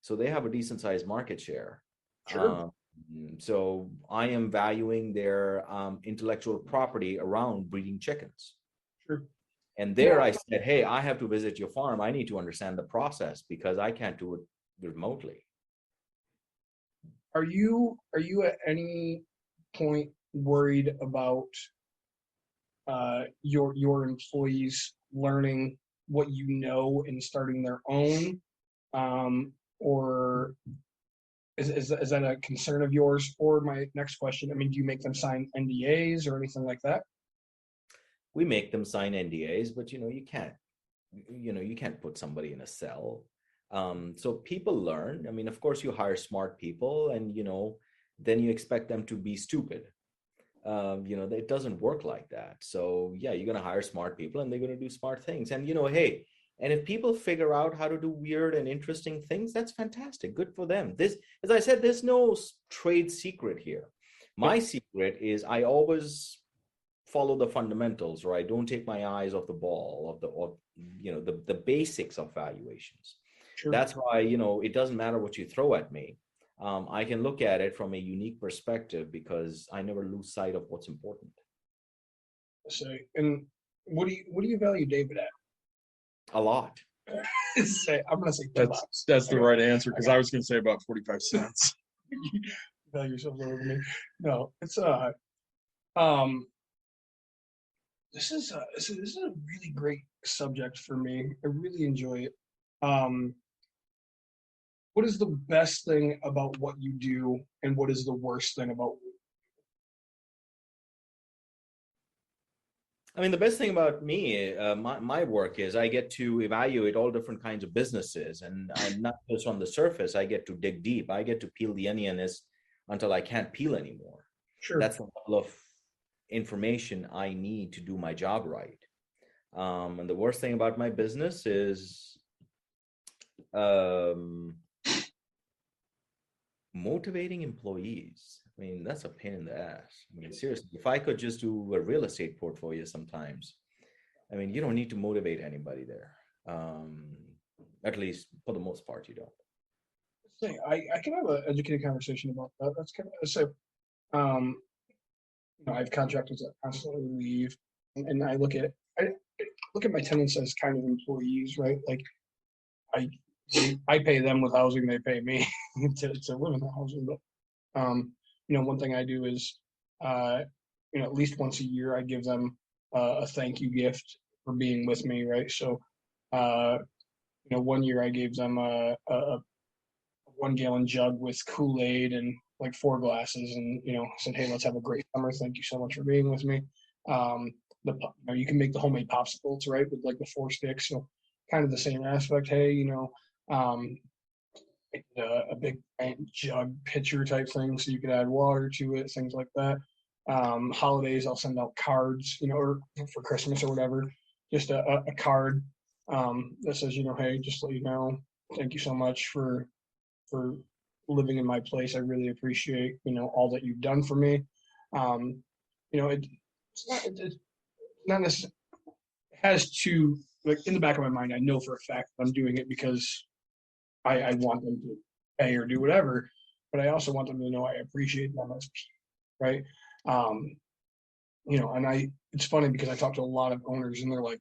So they have a decent sized market share. Sure. So I am valuing their intellectual property around breeding chickens. Sure. And there I said, hey, I have to visit your farm. I need to understand the process because I can't do it remotely. Are you at any point worried about your employees learning what you know and starting their own, or is that a concern of yours? Or my next question, I mean, do you make them sign NDAs or anything like that? We make them sign NDAs, but you can't put somebody in a cell. So people learn. I mean, of course, you hire smart people, and then you expect them to be stupid. It doesn't work like that. So yeah, you're gonna hire smart people, and they're gonna do smart things. And hey, and if people figure out how to do weird and interesting things, that's fantastic. Good for them. This, as I said, there's no trade secret here. My secret is I always follow the fundamentals, or I don't take my eyes off the ball of the basics of valuations. Sure. That's why it doesn't matter what you throw at me. I can look at it from a unique perspective because I never lose sight of what's important. And what do you value David at? A lot. I'm gonna say that's the right answer, because I was going to say about 45 cents. You value yourself lower than me. No, it's this is a really great subject for me. I really enjoy it. What is the best thing about what you do, and what is the worst thing about what I mean, the best thing about me, my work is I get to evaluate all different kinds of businesses, and I'm not just on the surface. I get to dig deep. I get to peel the onion until I can't peel anymore. Sure. That's the level of information I need to do my job right. And the worst thing about my business is motivating employees. I mean, that's a pain in the ass. I mean, seriously, if I could just do a real estate portfolio sometimes, I mean, you don't need to motivate anybody there. At least for the most part, you don't. I can have an educated conversation about that. That's kind of so. I have contractors that constantly leave, and I look at my tenants as kind of employees, right? Like I pay them with housing, they pay me to live in the housing. But one thing I do is at least once a year I give them a thank you gift for being with me, right? So 1 year I gave them a 1 gallon jug with Kool-Aid and like 4 glasses, and said, hey, let's have a great summer, thank you so much for being with me. You can make the homemade popsicles, right, with like the 4 sticks, so kind of the same aspect. Hey, a big jug pitcher type thing so you could add water to it, things like that. Holidays I'll send out cards, or for Christmas or whatever, just a card that says, hey, just let you know, thank you so much for living in my place. I really appreciate all that you've done for me. It's not necessarily, it has to, like, in the back of my mind, I know for a fact that I'm doing it because I want them to pay or do whatever, but I also want them to know I appreciate them as people, right? And it's funny because I talk to a lot of owners and they're like,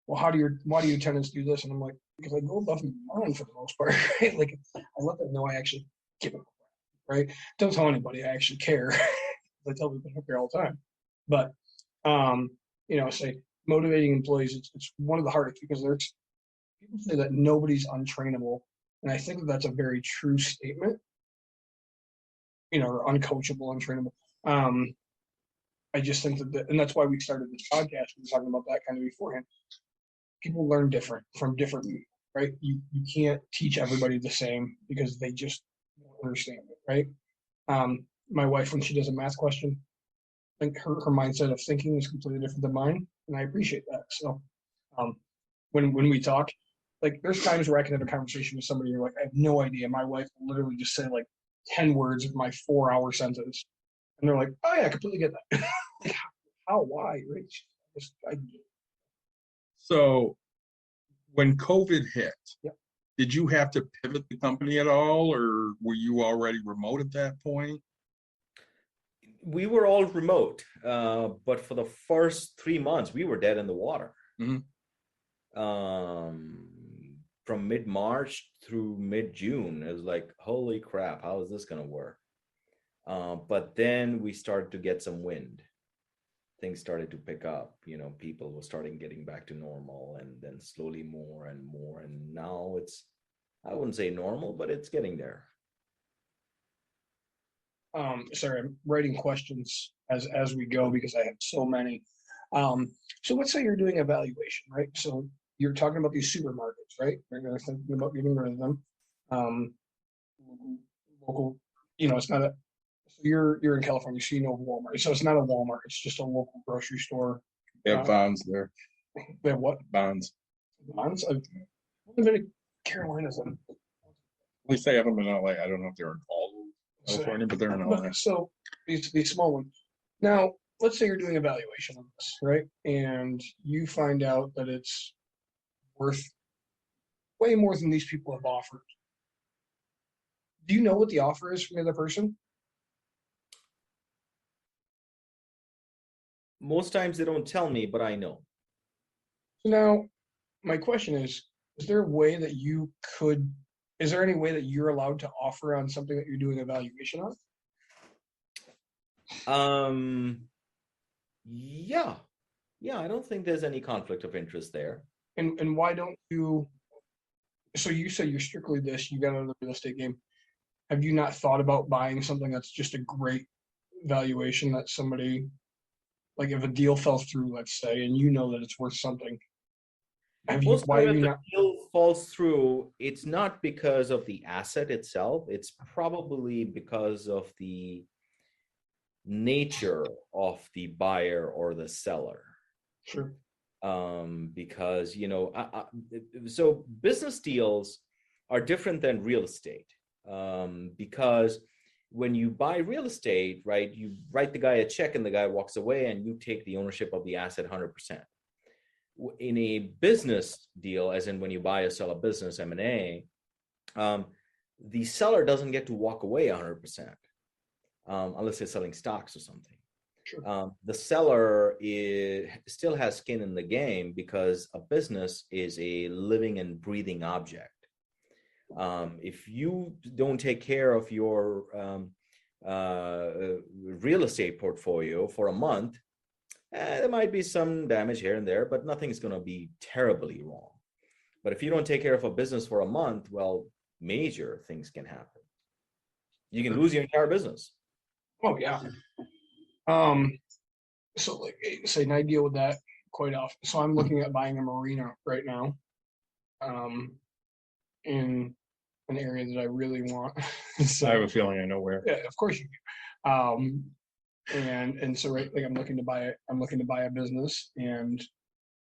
well, why do your tenants do this? And I'm like, because I go above and beyond for the most part, right? Like I let them know I actually give a crap, right? Don't tell anybody I actually care. I tell people I don't care all the time. But say motivating employees, it's one of the hardest because there's people say that nobody's untrainable. And I think that's a very true statement, or uncoachable, untrainable. I just think and that's why we started this podcast. We were talking about that kind of beforehand. People learn different from different, right? You can't teach everybody the same because they just don't understand it, right? My wife, when she does a math question, I think her mindset of thinking is completely different than mine, and I appreciate that. So when we talk, like there's times where I can have a conversation with somebody, you're like, I have no idea. My wife will literally just say like 10 words of my 4-hour sentence. And they're like, oh yeah, I completely get that. Like, how, why, right? So when COVID hit, Yep. did you have to pivot the company at all, or were you already remote at that point? We were all remote, but for the first 3 months, we were dead in the water. Mhm. From mid-March through mid-June, it was like, holy crap, how is this going to work? But then we started to get some wind. Things started to pick up. People were starting getting back to normal, and then slowly more and more. And now it's, I wouldn't say normal, but it's getting there. Sorry, I'm writing questions as we go because I have so many. So let's say you're doing evaluation, right? So you're talking about these supermarkets, right? You're thinking about getting rid of them. Local, it's not a. So you're in California, so you know Walmart. So it's not a Walmart; it's just a local grocery store. They have bonds there. They have what? Bonds. Bonds? I've only been to Carolinas. At least they have them in LA. I don't know if they're in all of California, but they're in LA. So these small ones. Now, let's say you're doing evaluation on this, right? And you find out that it's worth way more than these people have offered. Do you know what the offer is from the other person? Most times they don't tell me, but I know. So now, my question is there a way that is there any way that you're allowed to offer on something that you're doing evaluation on? Yeah, I don't think there's any conflict of interest there. And why don't you? So you say you're strictly this. You got into the real estate game. Have you not thought about buying something that's just a great valuation that somebody, like if a deal fell through, let's say, and you know that it's worth something? Most Why time have if you the not? deal falls through, it's not because of the asset itself. It's probably because of the nature of the buyer or the seller. Sure. Because so business deals are different than real estate, because when you buy real estate, right, you write the guy a check and the guy walks away and you take the ownership of the asset 100%. In a business deal, as in when you buy or sell a business, M&A, the seller doesn't get to walk away 100%, unless they're selling stocks or something. Sure. The seller still has skin in the game because a business is a living and breathing object. If you don't take care of your real estate portfolio for a month, there might be some damage here and there, but nothing's going to be terribly wrong. But if you don't take care of a business for a month, well, major things can happen. You can lose your entire business. Oh yeah. So like say, and I deal with that quite often. So I'm looking at buying a marina right now, in an area that I really want. So, I have a feeling I know where. yeah, of course you do. And so right, like I'm looking to buy a business, and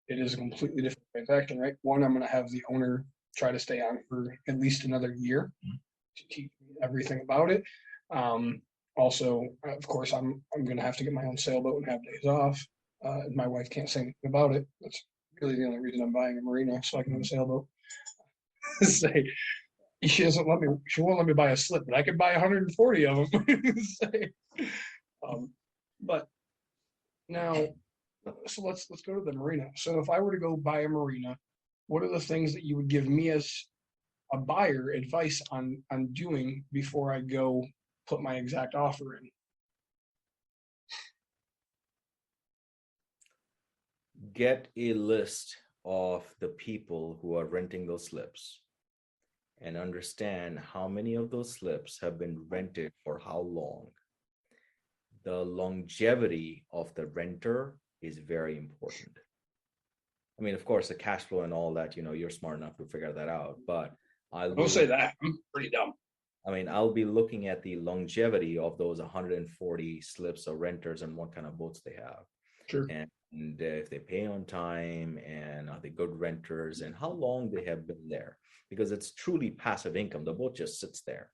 it is a completely different transaction, right? One, I'm going to have the owner try to stay on for at least another year to teach me everything about it. Also, of course, I'm going to have to get my own sailboat and have days off. My wife can't say anything about it. That's really the only reason I'm buying a marina, so I can have a sailboat. Say, she won't let me buy a slip, but I could buy 140 of them. Say, but Now, so let's go to the marina. So if I were to go buy a marina, what are the things that you would give me as a buyer advice on doing before I go put my exact offer in? Get a list of the people who are renting those slips and understand how many of those slips have been rented for how long. The longevity of the renter is very important. I mean, of course, the cash flow and all that, you're smart enough to figure that out, but Don't say that. I'm pretty dumb. I mean, I'll be looking at the longevity of those 140 slips of renters and what kind of boats they have. Sure. And if they pay on time, and are they good renters, and how long they have been there, because it's truly passive income. The boat just sits there.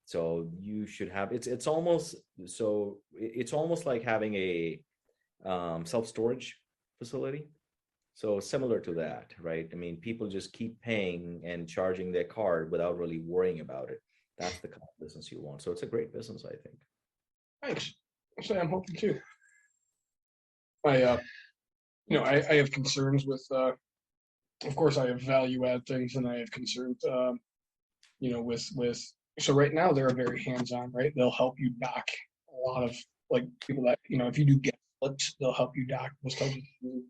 So you should have, it's almost like having a self-storage facility. So similar to that, right? I mean, people just keep paying and charging their card without really worrying about it. That's the kind of business you want. So it's a great business, I think. Thanks. Actually, I'm hoping too. I have concerns with, of course, I have value add things, and I have concerns, with. So right now they're very hands-on, right? They'll help you dock a lot of like people that if you do get flips, they'll help you dock those types of things.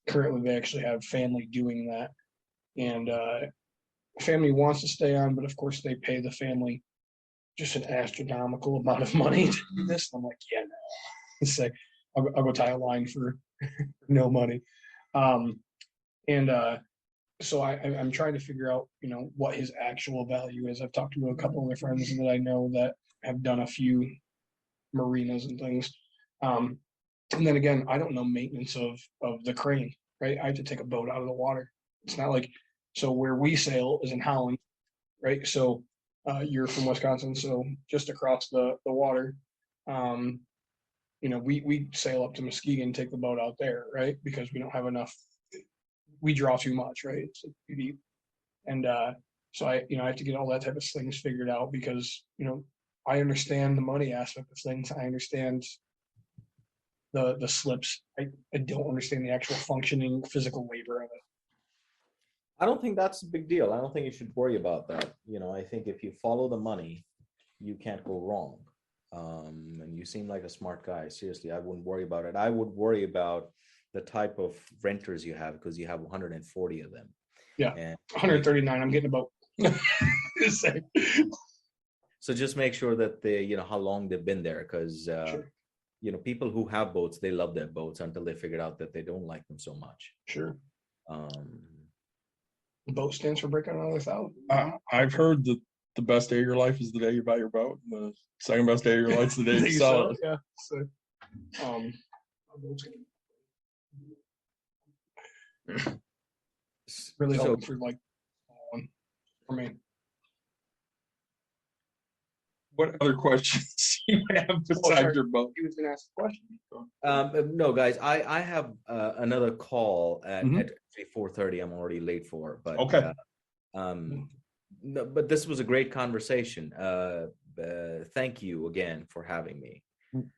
Currently, they actually have family doing that, and family wants to stay on, but of course they pay the family just an astronomical amount of money to do this. And I'm like, yeah, no. It's like I'll go tie a line for no money. So I'm trying to figure out, what his actual value is. I've talked to a couple of my friends that I know that have done a few marinas and things. And then again, I don't know maintenance of the crane, right? I have to take a boat out of the water. It's not like, so where we sail is in Holland, right? So you're from Wisconsin, so just across the water. We sail up to Muskegon, take the boat out there, right? Because we don't have enough. We draw too much, right? It's too deep. And so I have to get all that type of things figured out because, I understand the money aspect of things. I understand the slips. I don't understand the actual functioning physical labor of it. I don't think that's a big deal. I don't think you should worry about that. I think if you follow the money, you can't go wrong. And you seem like a smart guy. Seriously, I wouldn't worry about it. I would worry about the type of renters you have, because you have 140 of them. Yeah, and 139. I'm getting about. So just make sure that they, how long they've been there, because Sure. People who have boats, they love their boats until they figured out that they don't like them so much. Sure. Um, Boat stands for breaking another 1,000. I've heard that the best day of your life is the day you buy your boat. And the second best day of your life is the day you sell it. Yeah. So, really so- hoping for like one for me. What other questions do you have besides your boat? He was going to ask a question. No, guys, I have another call at Mhm. 4:30. I'm already late for, but Okay. no, but this was a great conversation. Thank you again for having me.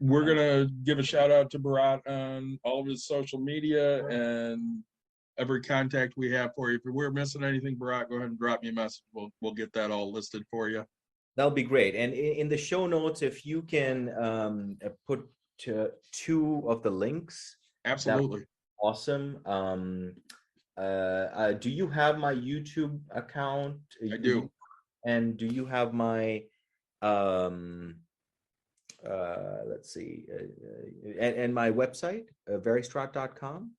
We're gonna give a shout out to Bharat on all of his social media and every contact we have for you. If we're missing anything, Bharat, go ahead and drop me a message. We'll get that all listed for you. That'll be great. And in the show notes, if you can put two of the links, Absolutely. awesome. Do you have my YouTube account? I do. And do you have my let's see, and my website, verystrat.com?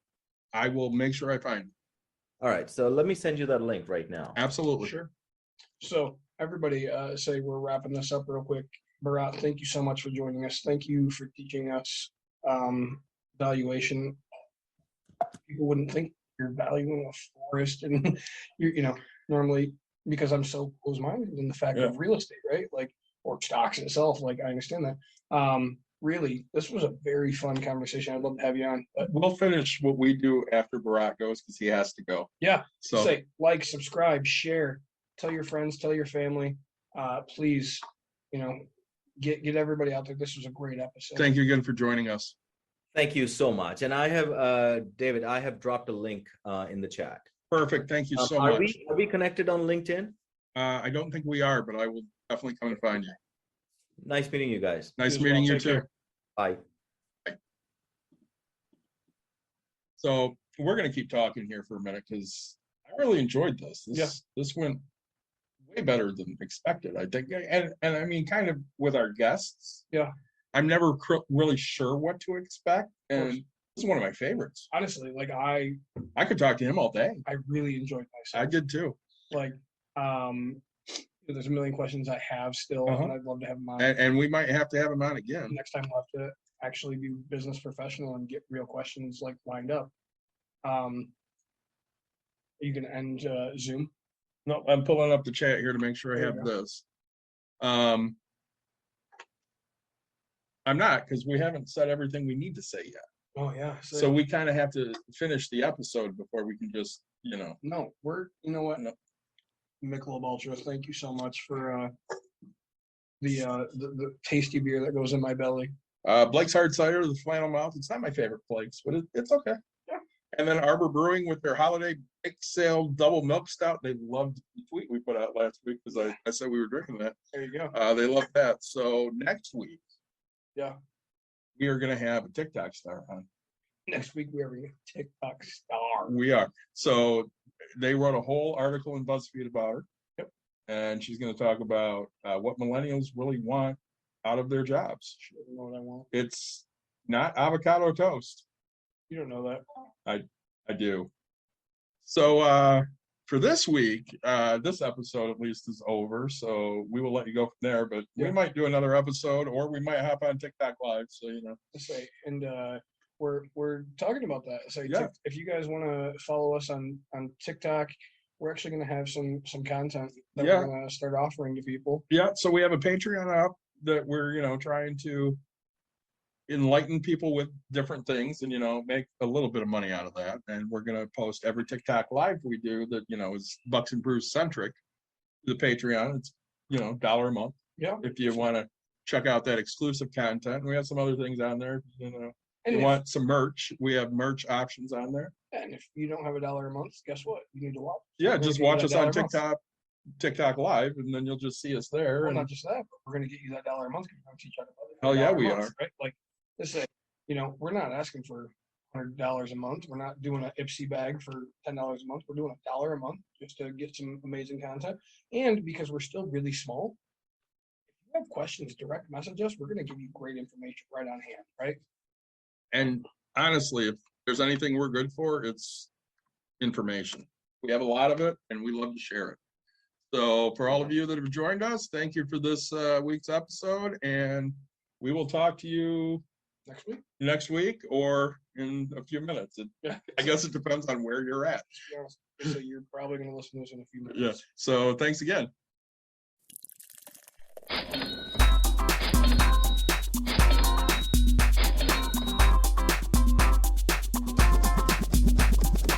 I will make sure I find it. All right, so let me send you that link right now. Absolutely. Sure. So everybody, say we're wrapping this up real quick. Bharat, thank you so much for joining us. Thank you for teaching us valuation. People wouldn't think you're valuing a forest, and normally, because I'm so close-minded in the fact of real estate, right? Like, or stocks itself. Like, I understand that. Really, this was a very fun conversation. I'd love to have you on. But We'll finish what we do after Bharat goes because he has to go. yeah, So say like, subscribe, share, tell your friends, tell your family. Please, get everybody out there. This was a great episode. thank you again for joining us. Thank you so much. And I have, David, I have dropped a link in the chat. Perfect. Thank you so are much. we connected on LinkedIn? I don't think we are, but I will definitely come and find you. Nice meeting you guys. Nice as well. meeting you Take too. care. Bye. So we're going to keep talking here for a minute because I really enjoyed this. This went way better than expected, I think. And I mean, kind of with our guests. Yeah. I'm never really sure what to expect. And course. this is one of my favorites. Honestly, like I could talk to him all day. really enjoyed myself. I did too. Like, there's a million questions I have still, and I'd love to have them on. And we might have to have him on again. Next time we'll have to actually be business professional and get real questions like lined up. You can end Zoom. No, I'm pulling up the chat here to make sure I There have you go. this. I'm not, because we haven't said everything we need to say yet. Oh yeah. So we kind of have to finish the episode before we can just, no, you know what? No. Michelob Ultra, thank you so much for the tasty beer that goes in my belly. Blake's Hard Cider, the Flannel Mouth. It's not my favorite Blake's, but it's okay. Yeah. And then Arbor Brewing with their holiday bake sale double milk stout. They loved the tweet we put out last week because I said we were drinking that. There you go. They love that. So next week, Yeah. we are going to have a TikTok star on. Next week we are a TikTok star. We are. So they wrote a whole article in BuzzFeed about her. Yep. And she's going to talk about what millennials really want out of their jobs. She doesn't know what I want. It's not avocado toast. You don't know that. I do. So for this week, this episode at least is over. So we will let you go from there. But we might do another episode, or we might hop on TikTok Live. So Say, and we're talking about that. So Yeah. if you guys want to follow us on TikTok, we're actually going to have some content that Yeah. we're going to start offering to people. yeah. So we have a Patreon up that we're trying to enlighten people with different things and make a little bit of money out of that. And we're going to post every TikTok Live we do that is Bucks and Brews centric. The Patreon, it's $1 a month. Yeah. If you want to check out that exclusive content, we have some other things on there. And You want some merch? We have merch options on there. And if you don't have $1 a month, guess what? You need to watch. Yeah, We're gonna just get you watch that us on $1 a month. TikTok Live, and then you'll just see us there. Well, And not just that, but we're going to get you that $1 a month because we're going to teach you how to budget. Hell yeah, $1 a we month, are. Right? Like, let's say, we're not asking for $100 a month. We're not doing an Ipsy bag for $10 a month. We're doing $1 a month just to get some amazing content. And because we're still really small, if you have questions, direct message us. We're going to give you great information right on hand, right? And honestly, if there's anything we're good for, it's information. We have a lot of it, and we love to share it. So for all of you that have joined us, thank you for this week's episode, and we will talk to you Next week. or in a few minutes. I guess it depends on where you're at. To be honest. So you're probably going to listen to this in a few minutes. Yeah. So thanks again.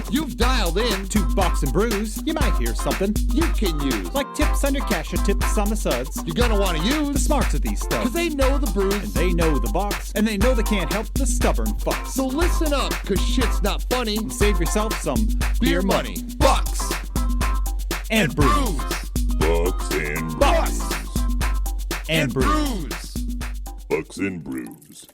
You've dialed in to Bucks and Brews. You might hear something you can use, like tips on your cash or tips on the suds. You're gonna want to use the smarts of these stuff, cause they know the brews, and they know the box, and they know they can't help the stubborn fucks. So listen up, cause shit's not funny, and save yourself some beer money. Bucks and Brews. Bucks and Bucks Brews. and Brews. Bucks and Brews.